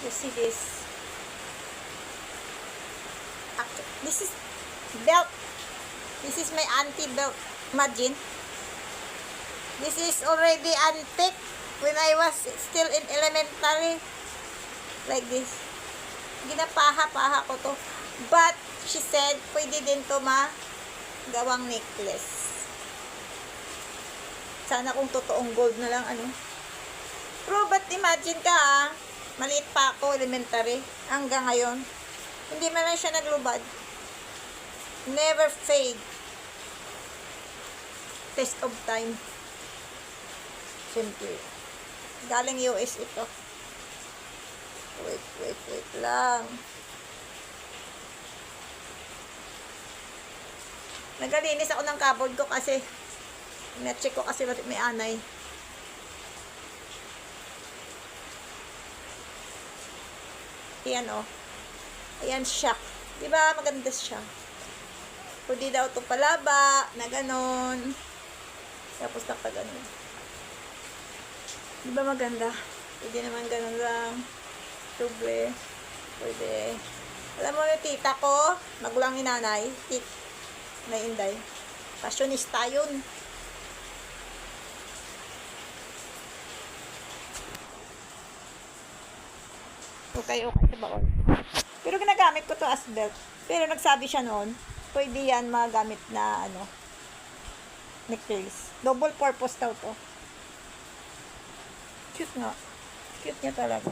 You see this? This is belt. This is my auntie belt. Imagine. This is already antique when I was still in elementary. Like this. Ginapaha-paha ko to. But, she said, pwede din to gawang necklace. Sana kung totoong gold na lang, ano. Pero, but imagine ka, maliit pa ako, elementary, hanggang ngayon. Hindi man lang siya naglubad. Never fade. Test of time. Siyempre. Galing US ito. Wait lang. Nagalinis ako ng cupboard ko kasi na-check ko kasi may anay. Ayan o. Ayan siya. Diba maganda siya? Pwede daw ito palaba na ganon. Tapos nakaganon. Diba maganda? Pwede naman ganon lang. Tuble. Pwede. Alam mo yung tita ko, magulang ni nanay, na Inday. Fashionista yun. Okay sa baon. Pero ginagamit ko to as belt. Pero nagsabi siya noon, pwede yan magamit na necklace. Double purpose daw to. Cute nga. Cute niya talaga.